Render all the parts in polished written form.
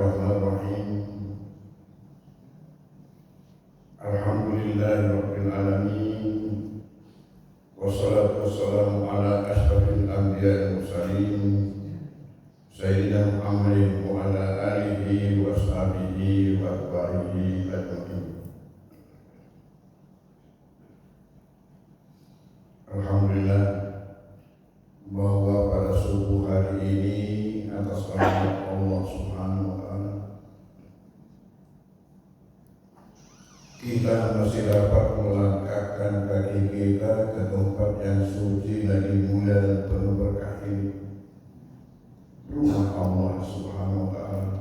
Bismillahirrahmanirrahim. Alhamdulillahirabbil alamin. Wassalatu wassalamu ala asyrafil anbiya'i wal mursalin sayyidina Muhammadin wa ala alihi wa sahbihi wa atba'ihi ajma'in. Alhamdulillah bahwa pada subuh hari ini atas rahmat Allah Subhanahu wa ta'ala kita masih dapat melangkahkan kaki kita ke tempat yang suci dan mulia dan penuh berkah ini, rumah Allah Subhanahu wa ta'ala,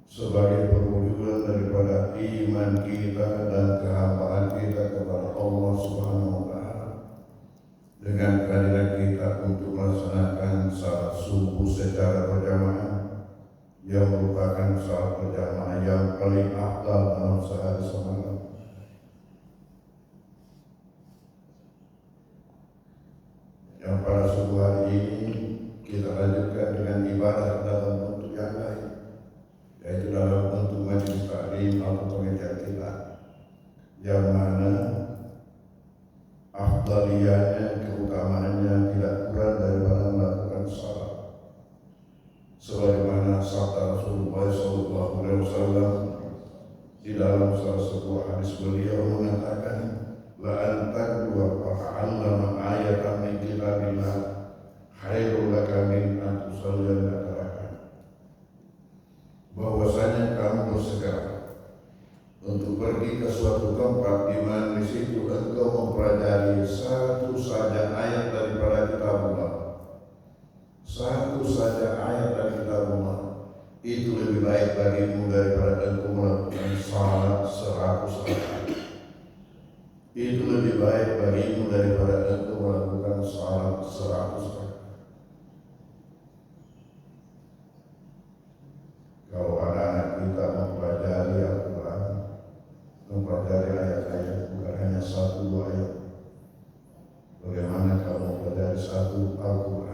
sebagai perwujudan daripada iman kita dan kehambaan kita kepada Allah Subhanahu wa ta'ala, dengan kehadiran kita untuk melaksanakan salat subuh secara berjamaah yang merupakan salat berjamaah yang paling afdal dalam sehari semalam. Yang pada subuh hari ini kita lanjutkan dengan ibadah dalam bentuk yang lain, yaitu dalam bentuk majelis taklim atau pengajian kita, yang mana afdaliyahnya, keutamaannya tidak kurang daripada melakukan salat. Sebagaimana sabda Rasulullah SAW di dalam salah sebuah hadis beliau mengatakan, la antak wa fa'allama ayatan min kitabillah khairul laka min an tusalli raka'atan. Bahwasanya kamu bersegera untuk pergi ke suatu tempat di mana di situ engkau mempelajari satu saja ayat daripada kitabullah, satu saja ayat dari kitabullah, itu lebih baik bagimu daripada engkau melakukan salat 100 rakaat. Itu lebih baik bagimu daripada engkau melakukan salat 100 rakaat. Kalau ada anak kita mempelajari Al-Quran, mempelajari ayat-ayat, bukan hanya 1-2 ayat, bagaimana kalau mempelajari 1 Al-Quran?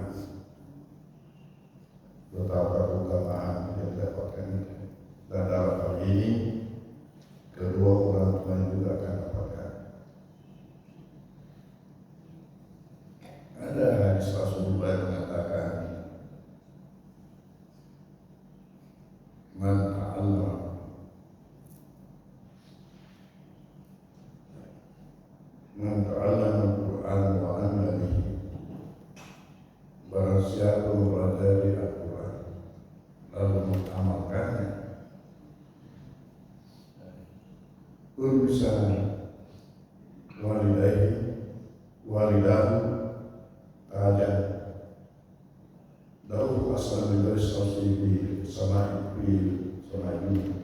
Betapa keutamaan yang didapatkan itu. Dan dalam hal ini kedua orang tua juga akan dapatkan. Ada hadis Rasulullah yang mengatakan, man ta'allama Al-Quran wa amila bihi, barang siapa mempelajari Al-Quran lalu mengamalkannya, urusan walidahu tajan dahu asal dari sosial sama ini,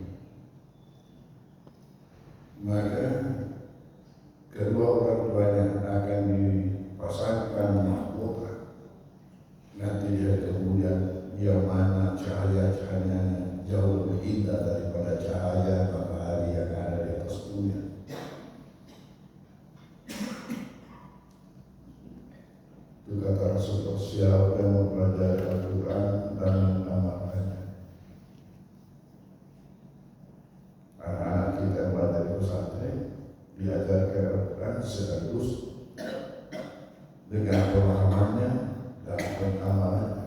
maka kedua orang tuanya akan dipasangkan mahkota. Nanti dia kemudian yang mana cahaya-cahayanya jauh lebih indah daripada cahaya matahari yang ada di atas bumi. Itu kata Rasulullah, siapa yang mempelajari Al-Quran dan mengamalkannya. Anak-anak kita yang belajar di pesantren diajarkan Al-Quran sekaligus dengan pemahamannya dan pengamalannya.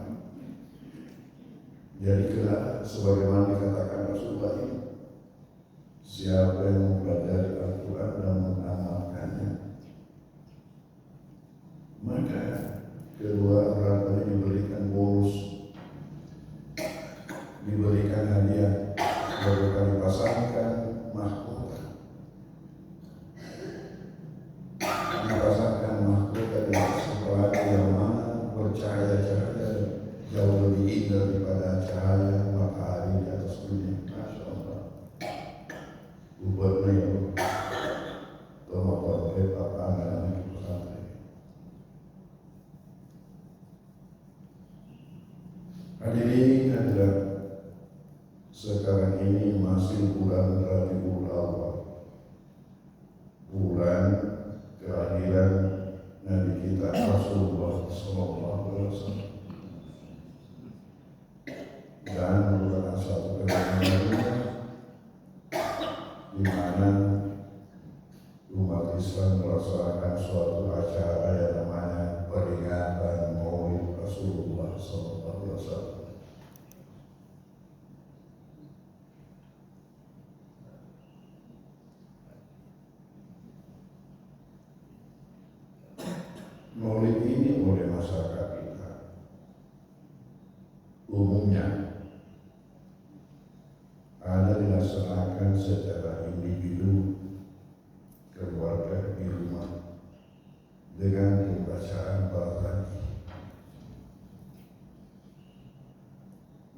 Jadi kelak sebagaimana dikatakan Rasulullah ini, siapa yang mempelajari Al-Quran dan mengamalkannya, maka kedua orang tuanya diberikan bonus, diberikan hadiah, bahkan dipasangkan mahkota, dipasangkan mahkota di atas kepala yang mana bercahaya-cahaya jauh lebih indah daripada cahaya matahari di atas bumi. Masya Allah. Buatnya itu tomat kita anak-anak di pesantren. Hadirin hadirat, sekarang ini masih bulan Rabiul Awal, bulan kelahiran Nabi kita Rasulullah SAW, dan merupakan satu ini oleh masyarakat kita. Umumnya ada dilaksanakan secara individu, keluarga, di rumah dengan pembacaan barazanji.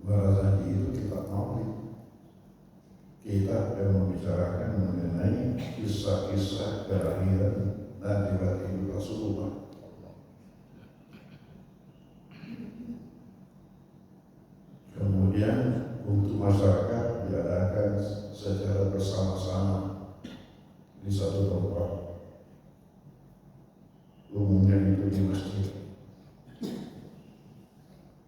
Barazanji itu kitab maulid. Kita akan membicarakan mengenai kisah-kisah kelahiran dan tiba-tiba Rasulullah. Kemudian untuk masyarakat diadakan secara bersama-sama di satu tempat. Umumnya itu di masjid.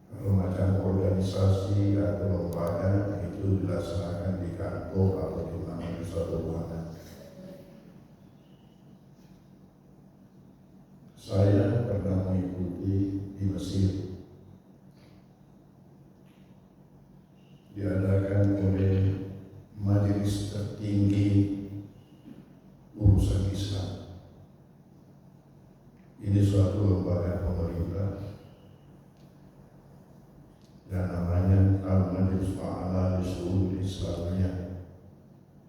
Kalau macam organisasi atau lembaga itu dilaksanakan di kantor atau di mana di suatu ruangan. Saya pernah mengikuti di Mesir, diadakan oleh Majelis Tertinggi Urusan Islam. Ini suatu lembaga pemerintah dan namanya Al-Majlis Ma'ala Disuruh Islamiyah,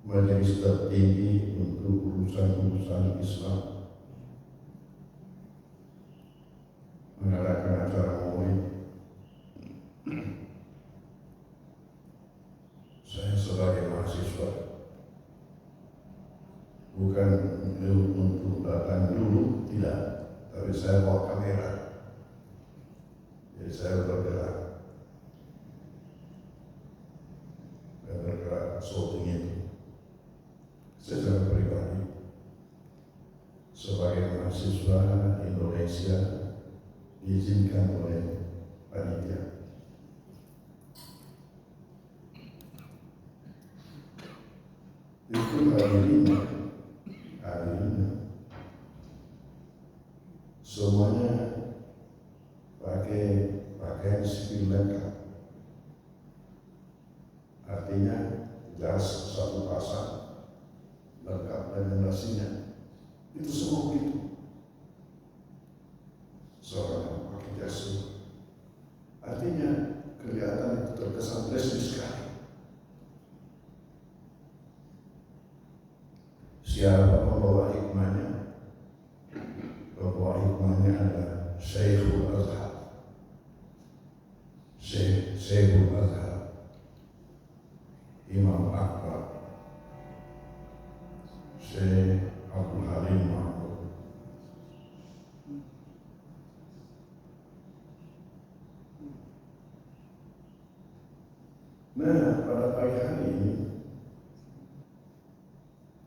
Majelis Tertinggi untuk Urusan Islam, mengadakan acara maulid. Saya sebagai mahasiswa bukan untuk datang dulu, tidak, tapi saya bawa kamera, jadi saya bergerak shooting itu. Secara pribadi sebagai mahasiswa Indonesia diizinkan oleh panitia. Itu hadirinnya semuanya pakai pakaian sipil lengkap, artinya jas satu pasang lengkap dengan nasinya. Itu semua begitu. Seorang pakai jas, artinya kelihatan itu terkesan resmi sekali. Siapa pembawa hikmahnya? Pembawa hikmahnya adalah Syekhul Azhar, Syekhul Azhar, Imam Akbar, Syekh Abdul Halim Mahmud. Nah, pada pagi hari ini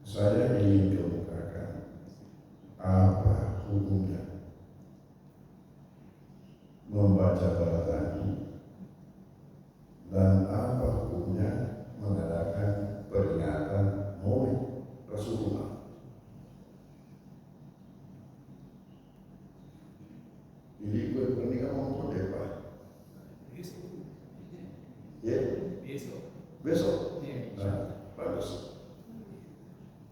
saya ingin kemukakan apa hukumnya membaca barazanji dan apa hukumnya mengadakan peringatan maulid Rasulullah. Jadi ikut pernikahan mau Pak? Ya? Besok? Nah, bagus.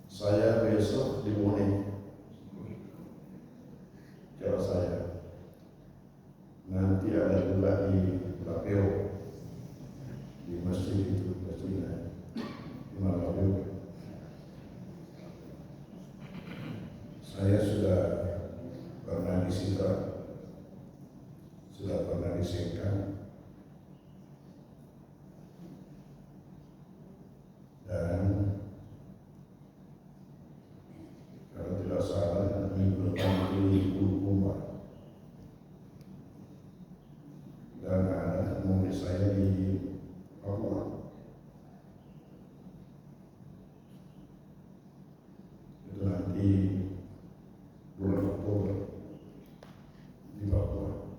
Saya besok di Mone, cara saya. Nanti ada juga di Lapeo, di masjid itu, masjidnya di Lapeo. Saya sudah pernah disita, sudah pernah disekat, dan kalau tidak salah minggu depan itu Umar, dan ada mobil saya di Papua. Itu nanti bulan Oktober di Papua.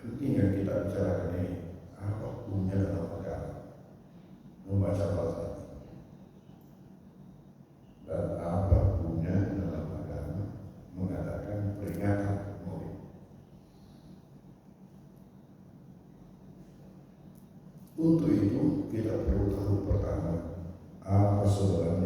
Penting yang kita bicarakan ini, apa hukumnya dalam agama membaca barazanji, dan apa hukumnya dalam agama mengadakan peringatan maulid. Untuk itu kita perlu tahu pertama apa sebenarnya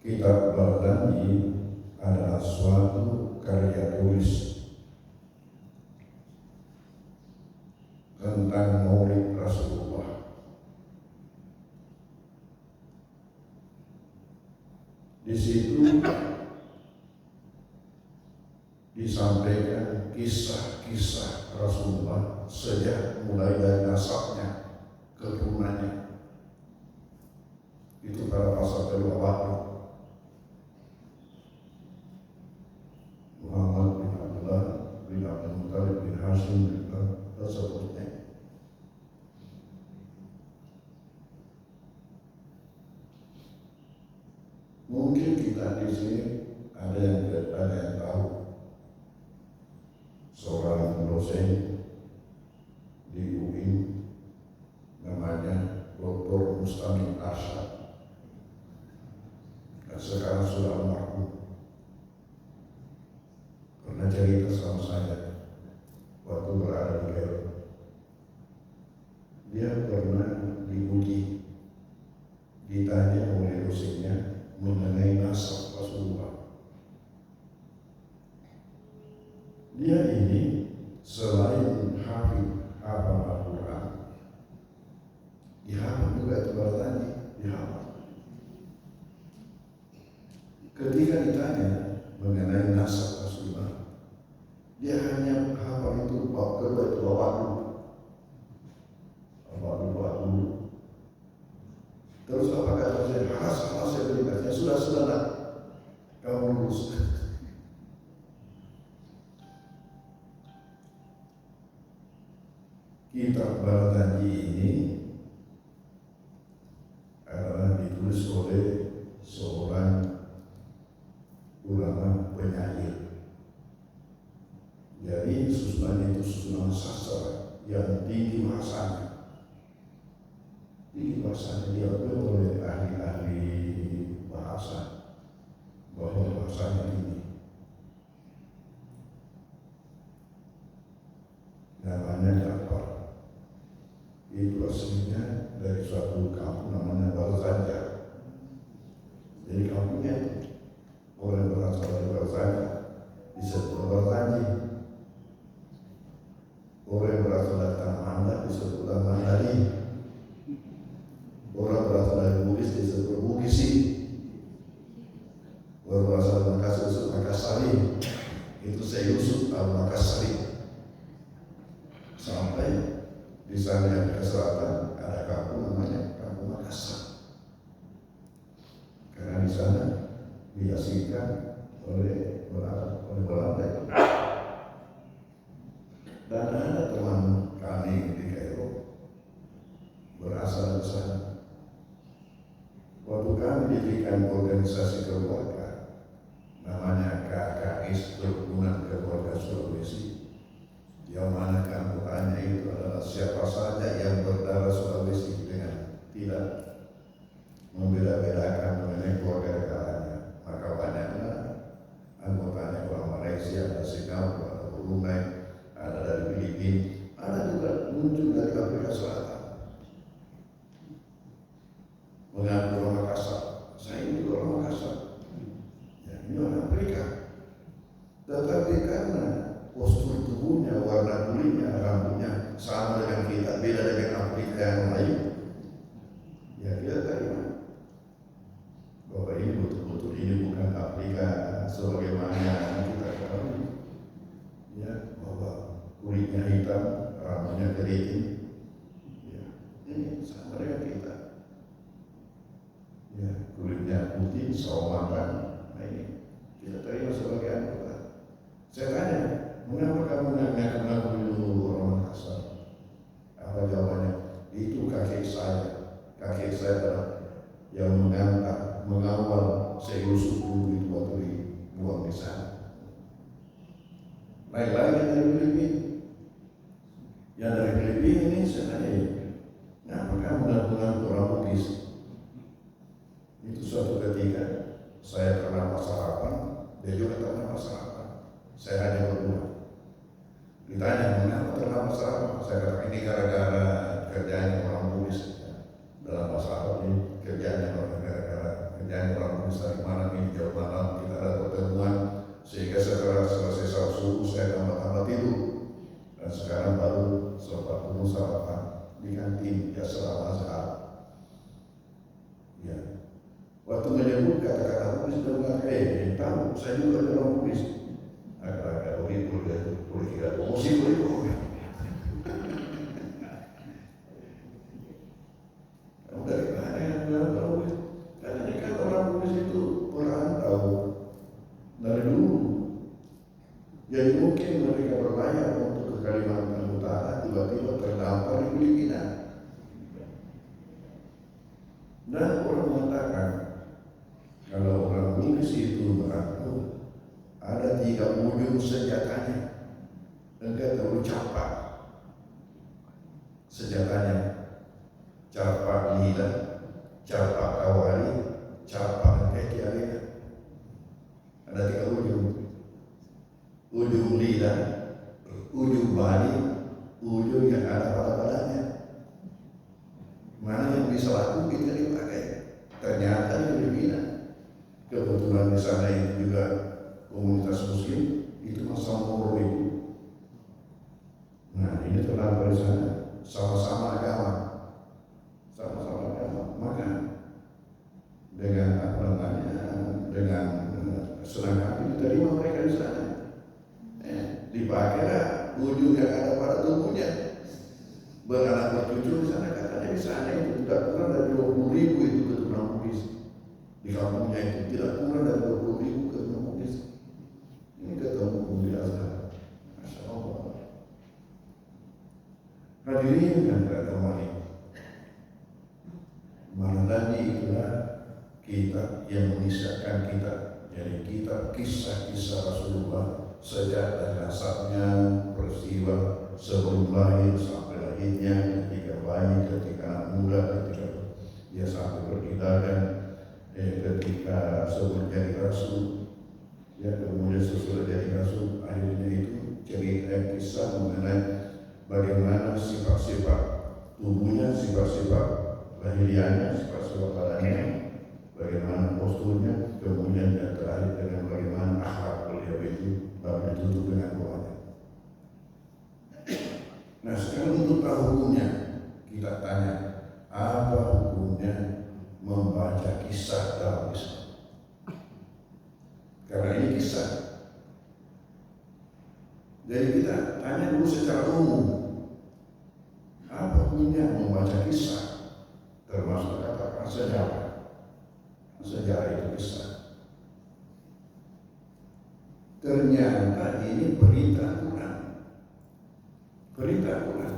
Kitab Al-Ghani adalah suatu karya tulis tentang Maulid Rasulullah. Di situ disampaikan kisah-kisah Rasulullah sejak mulai dari nasabnya, keturunannya. Itu pada pasal kedua waktu Muhammad bin Abdullah bin Abdul Muttalib bin Hashim dan seterusnya. Mungkin kita di sini ada yang tahu seorang dosen di UI namanya Dr. Mustamil Arsyad. Sekarang sudah almarhum, pernah cerita sama saya waktu berada di Cairo. Dia pernah diuji, ditanya oleh dosennya mengenai nasab Rasulullah. Dia ini selain hafal Al-Quran, dihafal juga Al-Quran, dihafal. Ketika ditanya mengenai nasab Rasulullah, dia hanya hafal itu bab kedua itu dulu. Terus apa kata saya? Salah saya berikannya sudah nak kamu lulus. Kitab Al-Ghani ini adalah ditulis oleh seorang ulama penyair. Jadi susunan itu susunan sastra yang tinggi bahasanya. Dia oleh ahli-ahli bahasa bahwa bahasanya ini namanya Ja'far. Itu aslinya dari suatu kampung namanya Barzanjah. Jadi kampungnya orang berasal dari Barzanjah disebut Barzanji. Orang berasal dari Tanah Anda disebut Mandali. Orang berasal dari Bugis disebut Bugisi. Orang berasal dari Makassar disebut Makassari. Itu saya Yusuf Al-Makassari. Sampai di sana ke selatan ada kampung namanya Kampung Makassar. Karena di sana diasingkan oleh Belanda. Dan ada teman kami di Cairo berasal dari sana. Waktu kami diberikan organisasi keluarga namanya KKS Kerukunan Keluarga Sulawesi, yang mana anggotanya itu adalah siapa saja yang berdarah Sulawesi dengan tidak membeda-bedakan mengenai keluarga negaranya. Maka banyaknya anggotanya orang Malaysia, ada Singapura, ada Brunei, ada dari Filipina, ada juga muncul dari Afrika Selatan. Mengaku orang Makassar, saya ini juga orang Makassar. Ya, ini orang Afrika. Tetapi karena postur tubuhnya, warna kulitnya, rambutnya sama dengan kita, beda dengan Afrika yang lain, ya kita terima bahwa ini betul-betul ini bukan Afrika sebagaimana kita ketahui. Ya, bahwa kulitnya hitam, rambutnya keriting, ya, ini sama dengan kita. Ya, kulitnya putih, sawo makan, nah ini kita terima sebagai anggota. Saya tanya, mengapa kamu mengaku dulu orang Makassar? Apa jawabannya? Itu kakek saya adalah yang mengawal saya Yusuf dulu itu waktu dibuang di sana. Lain-lain yang dari Filipina. Yang dari Filipina ini saya tanya, kenapa kamu mengaku orang Bugis? Itu suatu ketika saya ternama sarapan, dia juga ternama sarapan. Saya hanya berdua. Ditanya, mengapa ternama sarapan? Saya katakan ini gara-gara kerjanya orang Bugis. Dalam bahasa Arab ini kerjanya orang Sari Malang ini jauh malam kita ada pertemuan, sehingga setelah selesai salat subuh saya tambah tidur, dan sekarang baru sholat dulu sarapan di kantin ya selama sekarang. Ya, waktu menyebut kata-kata tulis dan yang tahu saya juga dalam tulis agak-agak boleh kita emosi boleh. Dari mana yang tahu? Karena kan orang tulis itu perantau dari dulu. Jadi mungkin mereka berlayar untuk ke Kalimantan Utara, tiba-tiba terdampar di Filipina. Dan orang mengatakan kalau orang tulis itu merantau, ada 3 ujung senjatanya. Engkau terlalu capak senjatanya. Capak lila, capak kawali, capak kekialina. Ada 3 ujung. Ujung lila, ujung bali, ujung yang ada pada-padanya. Mana yang bisa laku kita dipakai. Ternyata di Filipina, kebetulan di sana itu juga komunitas Muslim, itu masa Moro itu. Nah ini terdapat di sana, sama-sama agama. Maka dengan dengan senang hati diterima mereka di sana. Dipakailah ujung yang ada pada tubuhnya, beranak bercucu di sana. Katanya di sana itu tidak kurang dari 20.000 itu keturunan Bugis. Di kampungnya itu tidak kurang dari 20.000 keturunan Bugis. Ini ketemu di Azhar. Masya Allah. Hadirin yang terhormat, Maradani itulah kitab yang mengisahkan kita. Jadi kitab kisah-kisah Rasulullah sejak dari nasabnya, peristiwa sebelum lahir sampai lahirnya, ketika bayi, ketika anak muda, ketika dia sampai berkidagan, ketika sebelum jadi rasul, ya kemudian sesudah jadi rasul, akhirnya itu cerita kisah mengenai bagaimana sifat-sifat tubuhnya, sifat-sifat lahiriannya, sifat-sifat badannya, bagaimana posturnya, kemudian yang terakhir dengan bagaimana akhlak beliau itu baru ditutup dengan doanya. Nah sekarang untuk tahu hukumnya, kita tanya apa hukumnya membaca kisah dalam Islam? Karena ini kisah. Jadi kita tanya dulu secara umum, apa hukumnya membaca kisah? Termasuk katakan sejarah. Sejarah itu kisah. Ternyata ini berita Quran. Berita Quran.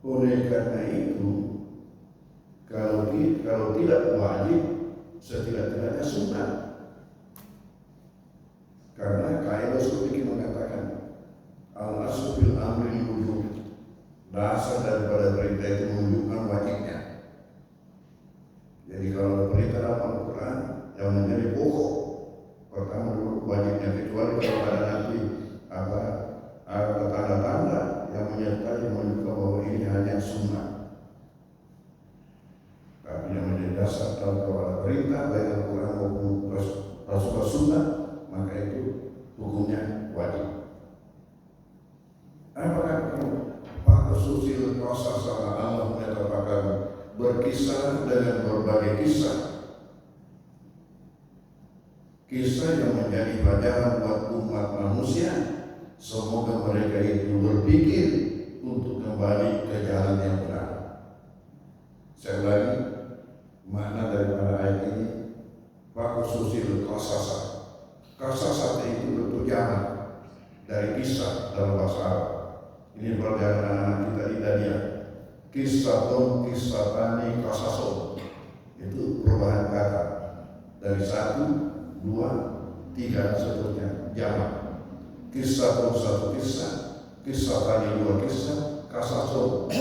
Oleh karena itu, kalau tidak wajib, setidak-tidaknya sunnah. Karena kaidah fikih mengatakan al-aslu fil amri wujub. Dasar daripada perintah itu menunjukkan wajibnya. Jadi kalau perintah dalam Al-Quran yang menjadi pokok pertama dulu wajibnya, kecuali kalau ada nanti ada tanda-tanda yang menyertai menunjukkan bahwa ini hanya sunnah. Tapi yang menjadi dasar kalau ada perintah baik Al-Quran maupun Rasulullah sunnah, maka itu hukumnya wajib. Apakah Pak Susil Kosa sama Allah menyatakan berkisah dengan berbagai kisah yang menjadi pelajaran buat umat manusia. Semoga mereka itu berpikir untuk kembali ke jalan yang benar. Saya ulangi makna daripada ayat ini. Pak Susil Kosasa. Kosasa itu bentuk jamak dari kisah dalam bahasa Arab. Ini pelajaran anak kita di Dadia. Kisatun, kisatani, kasasun. Itu perubahan kata dari 1, 2, 3 dan seterusnya. Jamak. Kisatun 1 kisah, kisatani 2 kisah, kasasun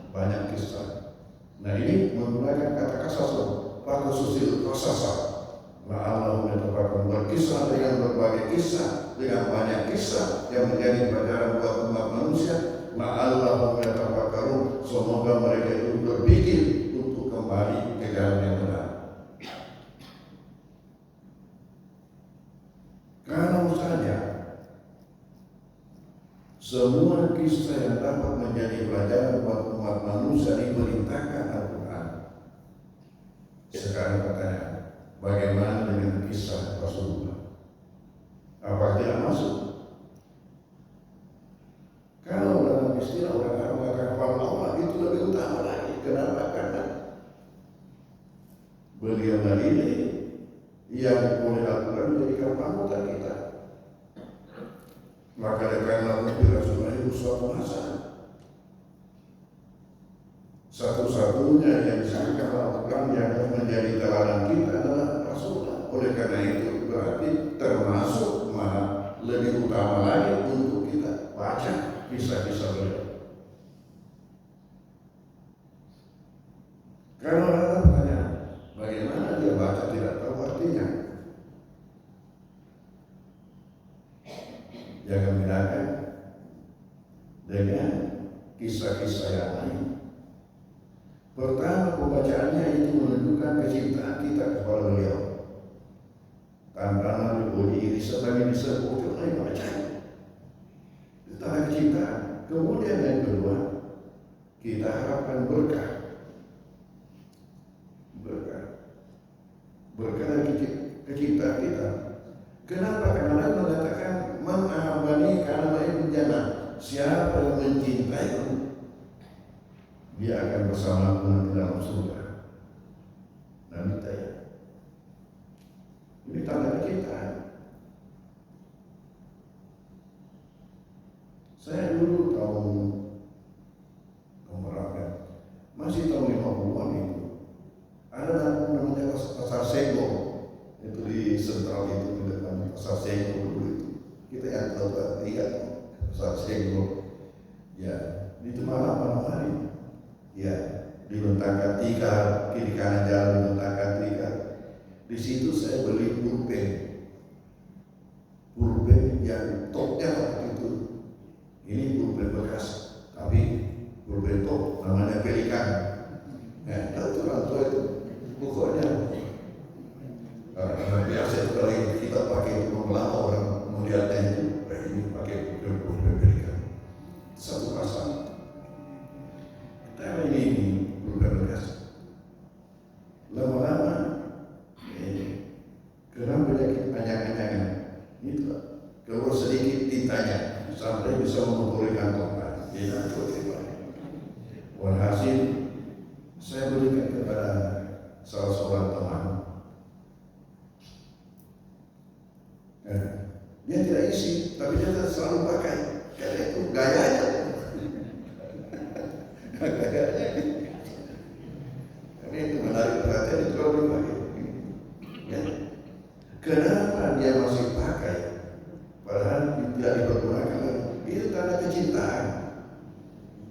banyak kisah. Nah ini menggunakan kata kasasun. Pada susil kasasa. Nah Allah menetapkan berkisah dengan berbagai kisah, dengan banyak kisah yang menjadi pelajaran buat umat manusia. Nah Allah menetapkan semoga mereka itu berpikir semua kisah yang dapat menjadi pelajaran buat umat manusia diperintahkan Al-Quran. Sekarang pertanyaan, bagaimana dengan kisah Rasulullah? Apa tidak masuk? Kalau dalam istilah orang mengatakan Allah itu lebih utama lagi. Kenapa? Karena beliau ini yang oleh Al-Quran menjadikan panutan kita. Maka karena itu Rasulullah itu suatu masa satu-satunya yang disangka Al-Quran yang menjadi teladan kita adalah Rasulullah. Oleh karena itu berarti termasuk mana lebih utama lagi untuk kita baca kisah-kisah beliau. Kalau ada pertanyaan, bagaimana dia baca tidak tahu artinya? Jangan bedakan dengan kisah-kisah yang lain. Pertama, pembacaannya itu menunjukkan kecintaan kita kepada beliau. Karena Nabi sedang disebut oleh baca. Tentang kecintaan. Kemudian yang kedua, kita harapkan berkah. Berkah dari kecintaan kita. Kenapa? Karena Allah mengatakan man ahabani kana ma'i jannah. Siapa yang mencintaiku, dia akan bersamaku nanti dalam surga. Nabi tanya. Ini tanda kecintaan. Saya dulu tahun berapa? Masih tahun 50-an itu. Ada namanya pasar Senggol. Itu di sentral itu di depan pasar Senggol dulu itu. Kita yang tahu lihat pasar Senggol. Ya, itu malam hari. Ya, dibentangkan tikar, kiri kanan jalan dibentangkan tikar. Di situ saya beli pulpen yang topnya waktu itu. Ini pulpen bekas, tapi pulpen top namanya Pelikan. Nah, tahu orang tua itu pokoknya. Biasa kalau kita pakai itu lama orang melihatnya itu, ini pakai pulpen Pelikan. Satu pasang. Tapi ini pulpen bekas. Lama-lama, kenapa penyakit anjang-anjangan itu keluar sedikit tintanya sampai bisa mengumpulkan kantong. Tidak terima. Walhasil saya berikan kepada salah seorang teman. Dia tidak isi, tapi dia selalu pakai. Karena itu gayanya. Gayanya. Karena itu menarik perhatian itu kalau dipakai. Ya. Kenapa dia masih pakai? Padahal tidak dipergunakan lagi. Itu tanda kecintaan,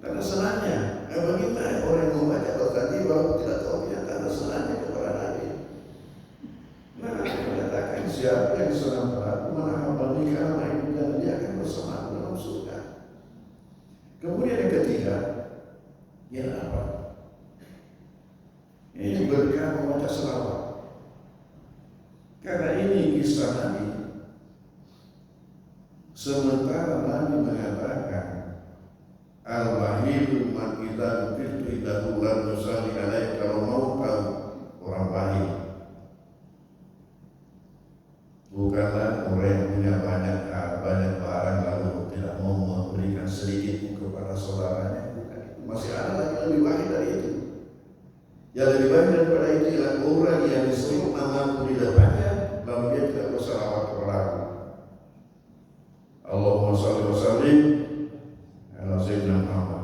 tanda senangnya. Bagaimana orang yang membaca Al-Quran walaupun tidak tahu ya tanda senangnya kepada Nabi. Nah, menyatakan siapa yang senang padaku menahamani karena itu dan dia akan bersama dalam surga. Kemudian yang ketiga, ya apa? Ini berkah membaca selawat. Karena ini kisah Nabi. Sementara Nabi mengatakan Al-Bahil man idza dzukirtu idahu lan nusalli alaihi, kalau mau tahu orang bahil bukanlah orang yang punya banyak barang lalu tidak mau memberikan sedikit kepada saudaranya. Bukan itu. Masih ada lagi yang lebih baik dari itu. Yang lebih baik daripada itu ialah orang yang disebut namaku di depannya lalu dia tidak bersalawat kepada aku. Allahumma shalli wa sallim ala sayyidina Muhammad.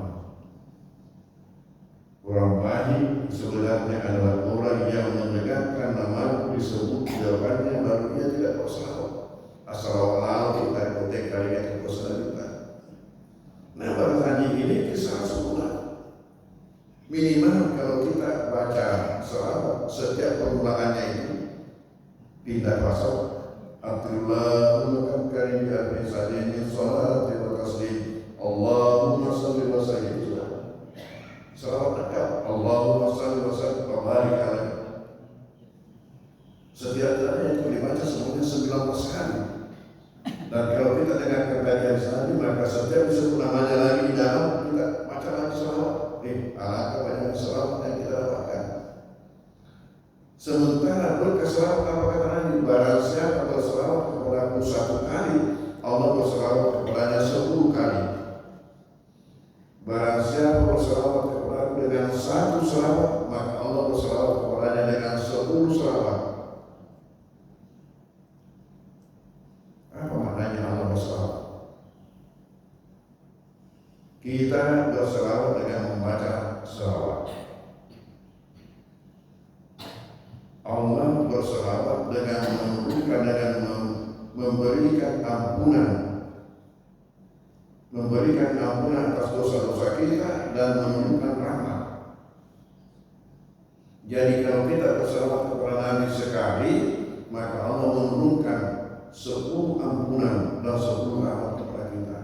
Orang baik sebenarnya adalah orang yang mendengarkan namaku disebut di depannya lalu dia tidak bersalawat. Assalamualaikum kita kotek kali itu bersalawat. Nah, pada hari ini kisah Rasulullah. Minimal kalau kita baca selawat setiap permulaannya itu pindah pasal Allahumma karim ya bisadini salati wa taslim Allahumma salli wa sallim. Selawat Allahumma salli wa sallim wa barik alaihi. Setiap kali itu dibaca semuanya 19 kali. Dan kalau kita dengarkan kajian Nabi maka setiap disebut Barang siapa berselawat kepada aku dengan satu selawat, maka Allah berselawat kepadanya dengan 10 selawat. Apa maknanya Allah berselawat? Kita berselawat dengan membaca selawat. Allah berselawat dengan menurunkan dan memberikan ampunan. Memberikan ampunan atas dosa-dosa kita dan menurunkan rahmat. Jadi kalau kita berselawat kepada Nabi sekali, maka Allah menurunkan 10 ampunan dan 10 rahmat kepada kita.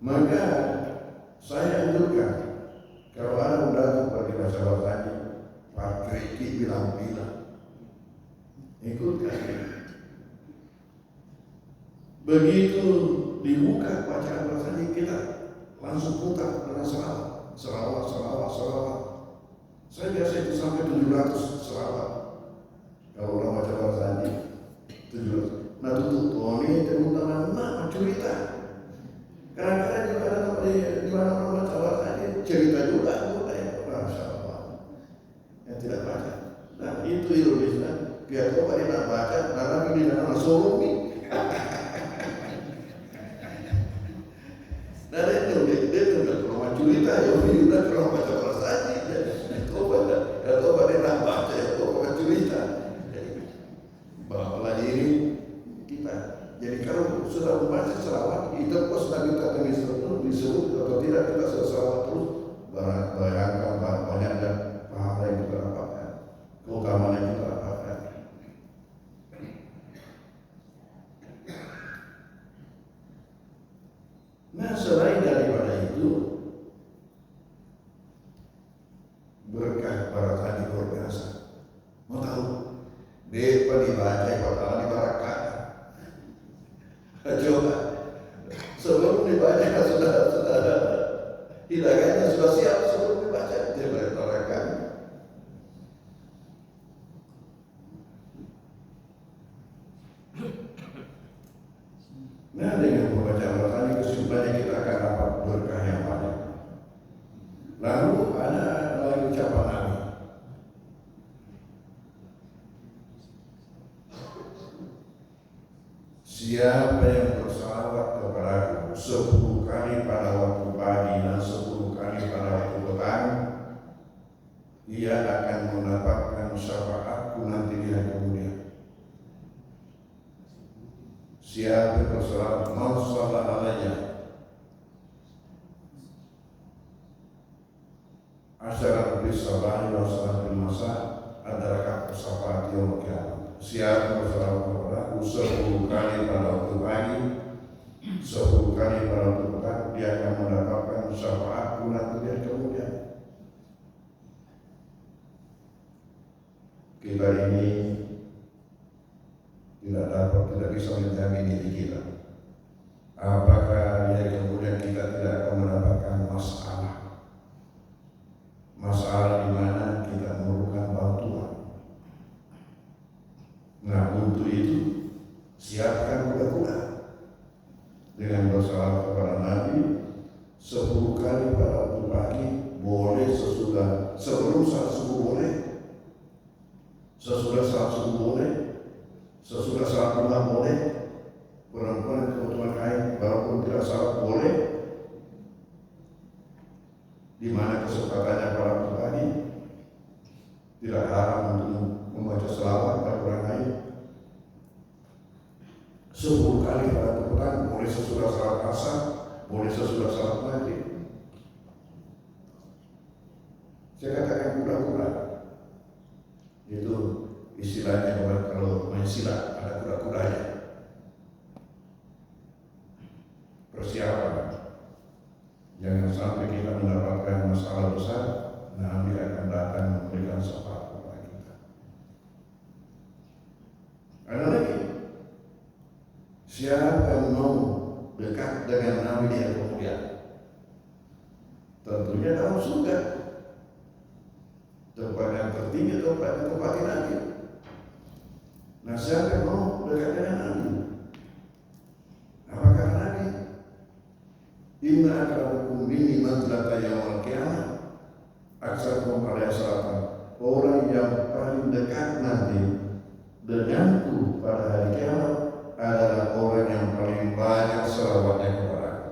Maka saya anjurkan, kalau ada undangan pergi masyarakat tadi, Pak Kriki bilang-bilang, ikutkan. Begitu dibuka bacaan rasanya, kita langsung putar dengan selawat. Saya biasa itu sampai 700 selawat. Kalau orang baca rasanya 700. Nah tutup Tony teman-teman cerita. Kadang-kadang juga ada tempat di mana orang baca rasanya cerita juga ya. Masya Allah. Yang tidak baca. Nah itu ironisnya. Dia coba dia nak baca, nah lagi di dalam sorumi. Nah dia udah kalau cerita ya udah kalau baca rasanya ya coba dia nak baca ya coba cerita. Bawalah diri kita. Jadi kalau sudah membaca selawat, itu pas Nabi kata disebut atau tidak, kita sudah selawat terus, bayangkan banyaknya pahala yang kita dapatkan, keutamaan yang kita dapatkan. Nah selain daripada itu, berkah para tadi luar biasa. Mau tahu? Dia dibaca pertama di barakah. Coba sebelum dibaca sudah hidayahnya sudah siap sebelum dibaca dia bertarakan. Nah dengan membaca Al-Quran kesimpulannya kita akan dapat berkah yang banyak. Lalu ada lagi ucapan Nabi. Siapa yang bersalawat kepadaku 10 kali pada waktu pagi dan 10 kali pada waktu petang, ia akan mendapatkan syafaatku nanti di hari kemudian. Siapa yang bersalawat masalah alaiya asyarat bisabani wa salat bil masa adalah syafaat yaumul qiyamah. Siapa bersalawat kepadaku 10 kali pada waktu pagi, 10 kali pada waktu petang, dia akan mendapatkan syafaatku nanti di hari kemudian. Kita ini tidak bisa menjamin diri kita. Apakah di hari kemudian kita tidak akan mendapatkan masalah di mana kita memerlukan bantuan. Nah untuk itu siapkan kuda-kuda dengan bersalawat kepada Nabi 10 kali pada waktu pagi, boleh sebelum salat subuh boleh, sesudah salat subuh boleh, sesudah salat malam boleh, perempuan yang kebutuhan haid walaupun tidak salat boleh, di mana kesempatannya pada waktu pagi tidak haram untuk membaca selawat pada orang lain. 10 kali pada waktu petang, boleh sesudah salat asar, boleh sesudah salat maghrib. Saya katakan kuda-kuda itu istilahnya kalau main silat ada kuda-kudanya. Persiapan. Jangan sampai kita mendapatkan masalah besar, Nabi akan datang memberikan syafaat kepada kita. Ada lagi, siapa yang mau dekat dengan Nabi di hari kemudian? Tentunya dalam surga. Tempat yang tertinggi, tempat yang tempati Nabi. Nah siapa yang mau dekat dengan Nabi? Inna akramakum minni manzilatan yaumil qiyamah aksarukum alaihi salatan. Orang yang paling dekat nanti denganku pada hari kiamat adalah orang yang paling banyak selawatnya kepada aku.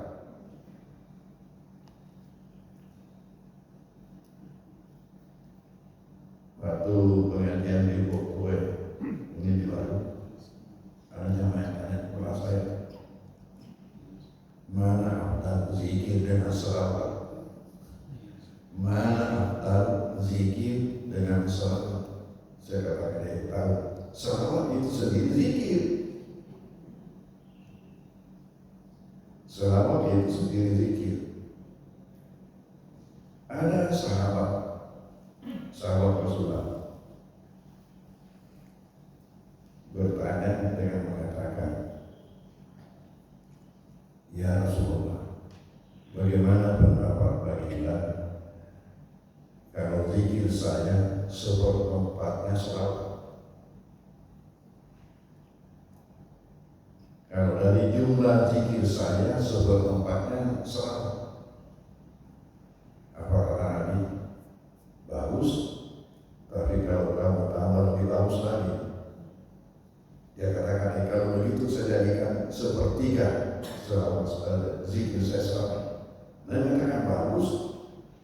Waktu pengajian di Bogor ini di Baru, ada jamaah tanya kepada saya, mana afdal zikir dengan selawat? Mana afdal zikir dengan selawat? Saya katakan dia tahu, selawat itu sendiri zikir. Selawat itu sendiri zikir. Ada sahabat Rasulullah bertanya dengan mengatakan, ya Rasulullah, bagaimana pendapat baginda kalau zikir saya seperempatnya selawat? Kalau dari jumlah zikir saya seperempatnya selawat, apa kata Nabi? Bagus, tapi kalau kamu tambah lebih bagus lagi. Dia katakan, kalau begitu saya jadikan sepertiga selawat zikir saya selawat. Nah, dikatakan bagus,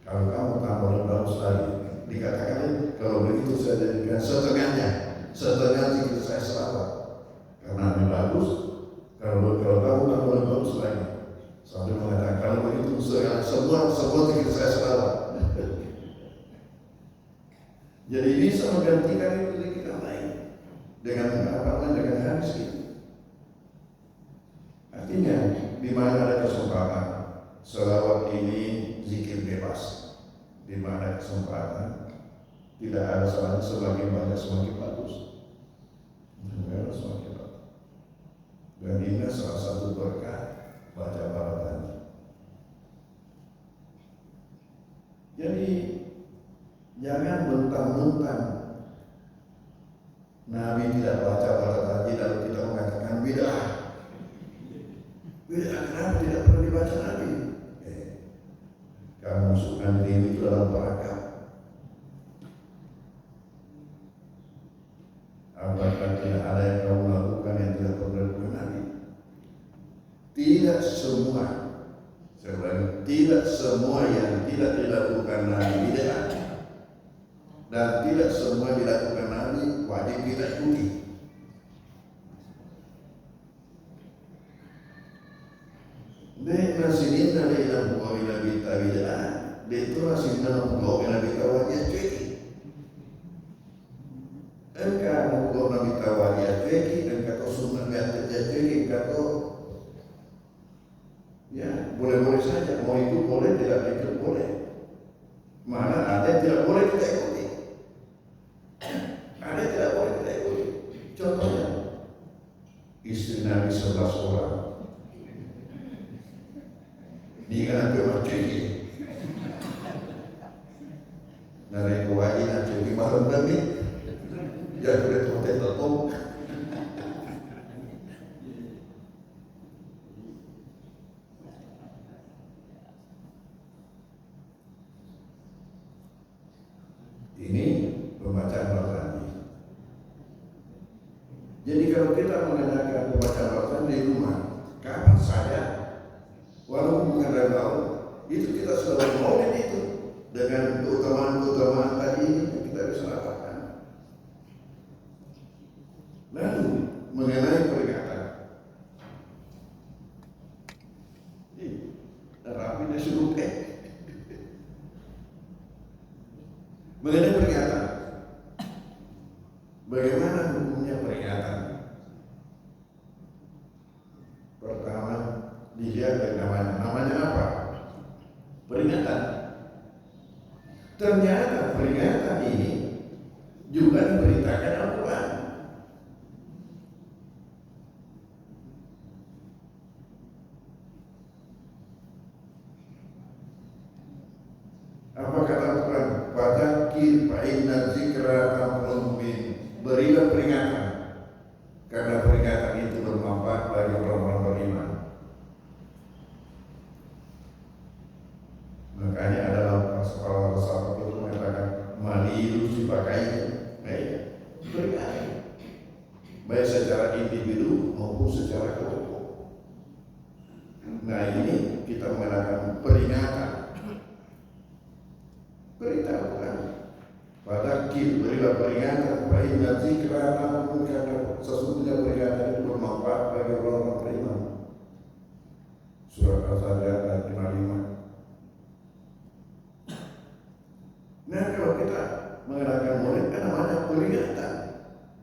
kalau kamu tambah lebih bagus lagi. Dikatakan, kalau begitu saya jadikan setengahnya, setengah zikir saya selawat. Karena lebih bagus, kalau kamu tambah lebih bagus lagi. Sambil mengatakan, kalau begitu semua zikir saya selawat. Jadi bisa menggantikan itu zikir yang lain dengan apa? Dengan hadis ini. Artinya di mana ada kesempatan selawat ini zikir bebas, di mana kesempatan tidak ada salahnya, semakin banyak semakin bagus, semakin bagus. Dan ini salah satu berkah baca Baratani. Jadi jangan mentang-mentang Nabi tidak baca Baratani lalu kita mengatakan bid'ah. Bid'ah kenapa tidak pernah dibaca Nabi? Kamu masukkan diri itu dalam perangkap. Apakah tidak ada yang kamu lakukan yang tidak pernah dilakukan Nabi? Tidak semua, saya ulangi, tidak semua yang tidak dilakukan Nabi bid'ah. Dan tidak semua dilakukan Nabi wajib kita ikuti. Nasirin dari dalam buku Nabi Tawidah, itu nasirin dalam buku Nabi Tawidah cuci. Engkau buku Nabi Tawidah cuci, engkau sunnah Nabi cuci, engkau ya boleh-boleh saja, mau itu boleh, tidak itu boleh. Mana ada yang tidak boleh kita ikuti. Ada tidak boleh kita ikuti. Contohnya, istri Nabi 11 orang. Dia kan ada cuci. Nari kuwaji na cuci malam Nabi. Ya sudah hotel tutup. Ini pembacaan Baratani. Jadi kalau kita mengadakan pembacaan Baratani di rumah, kapan saja, walaupun bukan dari tahun, itu kita sudah bermaulid itu dengan keutamaan-keutamaan tadi yang kita bisa lakukan. Lalu mengenai peringatan, Rapi dia suruh mengenai peringatan, bagaimana hukumnya peringatan? Pertama, dilihat dari namanya. Namanya apa? Peringatan. Ternyata peringatan ini juga diberitakan Al-Quran. Apa kata Al-Quran? Fadzakir fa inna dzikra tanfa'ul mu'minin. Berilah peringatan, karena peringatan itu bermanfaat bagi orang-orang beriman. Nah ini kita mengadakan peringatan, berita Al-Quran. Fadzakir, berilah peringatan, fa inna dzikra tanfa'ul mu'minin, sesungguhnya peringatan itu bermanfaat bagi orang-orang beriman. Surat Al-Sajdah ayat 55. Nah kalau kita mengadakan maulid kan namanya peringatan,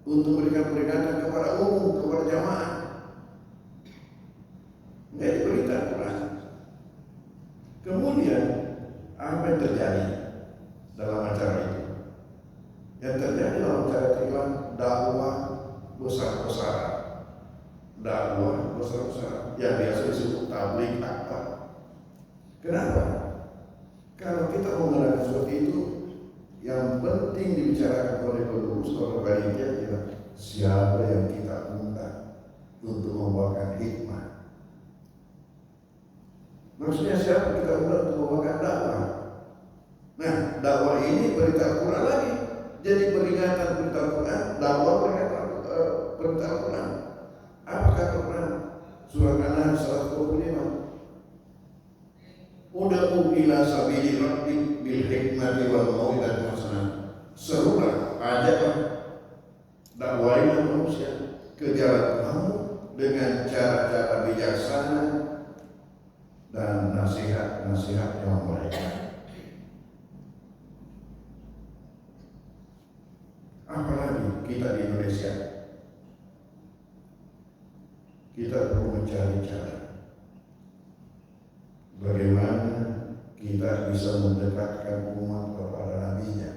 untuk memberikan peringatan kepada umum, kepada jamaah. Jadi berita Al-Quran. Kemudian apa yang terjadi dalam acara itu? Yang terjadi dalam acara itu adalah dakwah besar-besaran, dakwah besar-besaran yang biasa disebut tabligh akbar. Kenapa? Kalau kita mau mengadakan seperti itu, yang penting dibicarakan oleh pengurus atau panitia adalah siapa yang kita undang untuk membawakan hikmah. Maksudnya siapa kita undang untuk membawakan dakwah. Nah, dakwah ini berita Al-Quran lagi. Jadi peringatan berita Al-Quran, dakwah peringatan berita Al-Quran. Apakah Al-Quran? Surah An-Nahl 125. Ud'u ila sabili rabbik bil hikmati wal mau'izatil hasanah. Serulah, ajaklah, dakwailah manusia ke jalan Tuhanmu dengan cara-cara bijaksana dan nasihat-nasihat yang baik. Apalagi kita di Indonesia, kita perlu mencari cara bagaimana kita bisa mendekatkan umat kepada Nabi-Nya.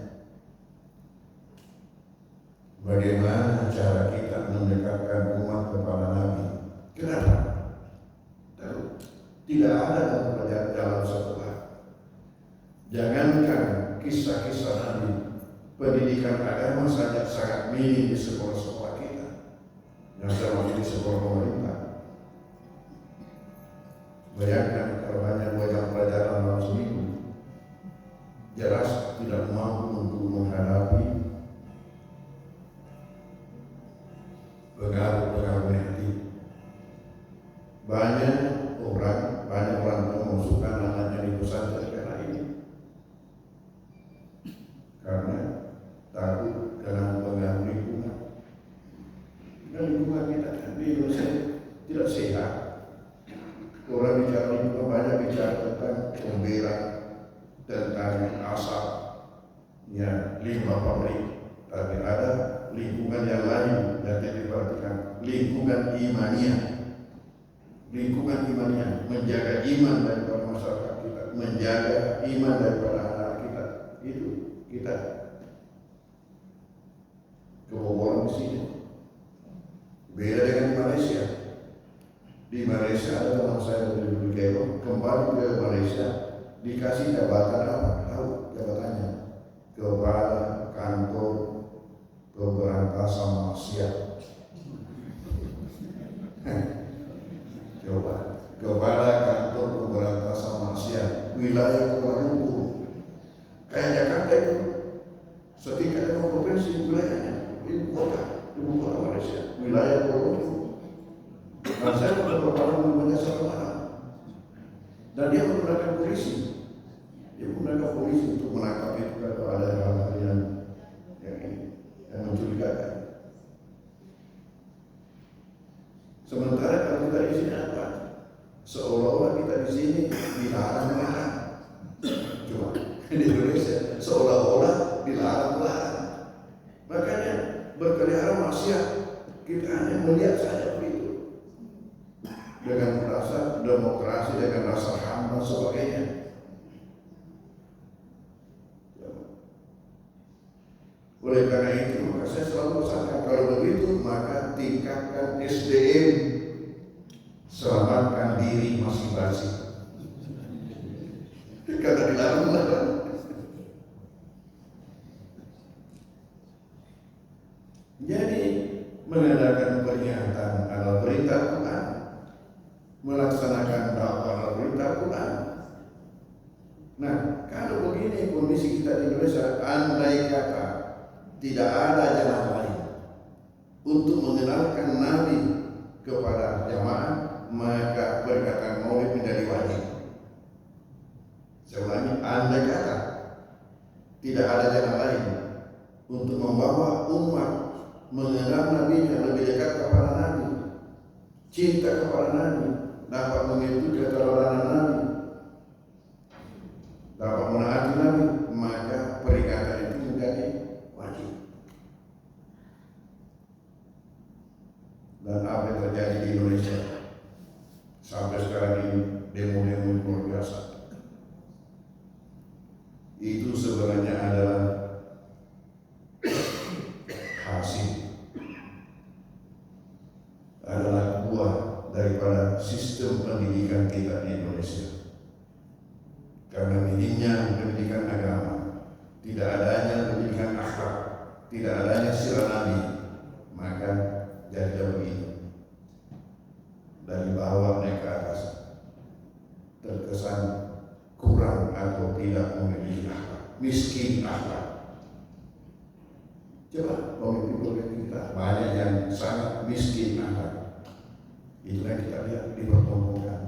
Bagaimana cara kita mendekatkan umat kepada Nabi? Kenapa? Tidak ada dalam pelajaran jalan sekolah. Jangankan kisah-kisah Nabi, pendidikan agama saja sangat minim di sekolah-sekolah kita. Yang sama di sekolah pemerintah. Bayangkan kalau hanya 2 jam pelajaran dalam seminggu, jelas tidak mampu untuk menghadapi pengaruh-pengaruh negatif. Banyak orang tua memasukkan anaknya di pesantren karena ini, karena takut dengan pengaruh lingkungan. Dan lingkungan kita di Indonesia tidak sehat. Orang bicara lingkungan banyak bicara tentang pembelaan, tentang asap, ya limbah pabrik. Tapi ada lingkungan yang lain yang diperhatikan, lingkungan imaniah. Lingkungan imaniah, menjaga iman daripada masyarakat kita, menjaga iman daripada anak kita. Itu kita kebobolan di sini. Beda dengan di Malaysia. Di Malaysia ada teman saya dari Brunei, kembali ke Malaysia dikasih jabatan apa? Tahu jabatannya? Kepala Kantor Pemberantasan Maksiat. Coba, Kepala Kantor Pemberantasan Maksiat wilayah Kuala Lumpur. Kayak Jakarta itu, setingkat dengan provinsi wilayahnya, ibu kota Malaysia, wilayah Kuala Lumpur. Dan saya beberapa orang namanya Salman, dan dia menggunakan polisi. Dia menggunakan polisi untuk menangkap itu kalau ada hal-hal yang mencurigakan. Sementara kalau kita di sini apa? Seolah-olah kita di sini dilarang-larang. Cuma di Indonesia seolah-olah dilarang-larang. Makanya berkeliaran maksiat kita hanya melihat saja begitu. Dengan rasa demokrasi, dengan rasa HAM dan sebagainya. Oleh karena itu, maka saya selalu pesankan kalau begitu, maka tingkatkan SDM, selamatkan diri masing-masing. Karena dilarang-larang. Jadi mengadakan peringatan adalah berita Quran, melaksanakan dakwah berita Quran. Nah, kalau begini kondisi kita di Indonesia, andai kata tidak ada jalan lain untuk mengenalkan Nabi kepada jamaah, maka perkataan Maulid menjadi tidak ada jalan lain untuk membawa umat mengenal Nabi-Nya, lebih dekat kepada Nabi, cinta kepada Nabi, dapat mengikuti keteladanan Nabi, dapat menaati Nabi, maka peringatan itu menjadi wajib. Dan apa yang terjadi di Indonesia sampai sekarang ini, demo-demo luar biasa, itu sebenarnya adalah hasil, adalah buah daripada sistem pendidikan kita di Indonesia. Karena minimnya pendidikan agama, tidak adanya pendidikan akhlak, tidak adanya sirah Nabi, maka jadi begini. Dari bawah naik ke atas, terkesan kurang atau tidak memiliki akhlak, miskin akhlak. Coba pemimpin kita banyak yang sangat miskin akhlak. Itulah kita lihat dipertemukan.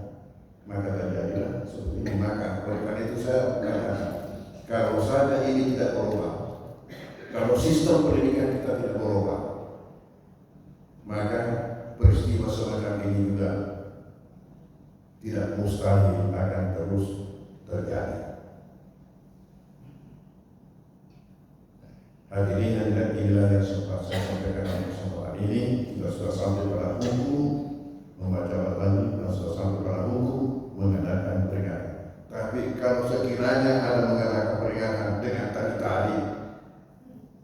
Maka terjadilah seperti ini. Maka oleh karena itu saya mengatakan, kalau saja ini tidak berubah, kalau sistem pendidikan kita tidak berubah, maka peristiwa semacam ini juga tidak mustahil akan terus terjadi. Hadirin dan inilah yang sempat saya sampaikan pada kesempatan ini. Kita sudah sampai pada hukum membaca lagi, dan sudah sampai pada hukum mengadakan peringatan. Tapi kalau sekiranya ada mengadakan peringatan dengan tali-tali,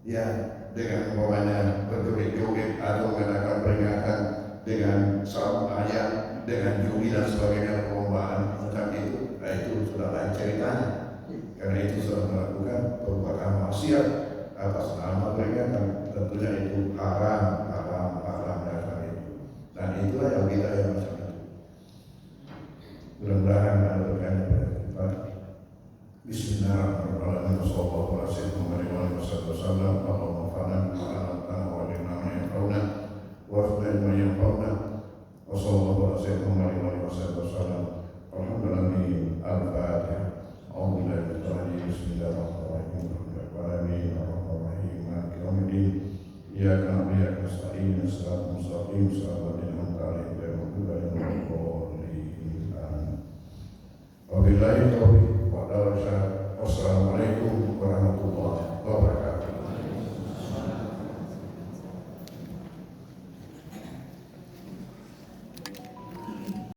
ya dengan umpamanya berjoget-joget atau mengadakan peringatan dengan sabun ayam, dengan judi dan sebagainya, perlombaan macam itu, nah itu sudah lain ceritanya. Karena itu sudah melakukan perbuatan maksiat atas nama peringatan, tentunya itu haram dasar itu. Dan itulah yang kita yang macam itu. Mudah-mudahan ada berkaitan pada kita. Bismillahirrahmanirrahim. Sallallahu alaihi wasallam. Allahumma fa'alna ma'ana wa lana yanfa'una wa afdal ma yanfa'una. Wa sallallahu alaihi wasallam. Alhamdulillah al-Fatihah. A'udzu billahi minasy syaitonir rajim. Bismillahirrahmanirrahim. Iyyaka na'budu wa iyyaka nasta'in. Shiratal mustaqim. Shiratal ladzina an'amta 'alaihim ghairil maghdubi 'alaihim waladdallin. Wabillahi taufiq.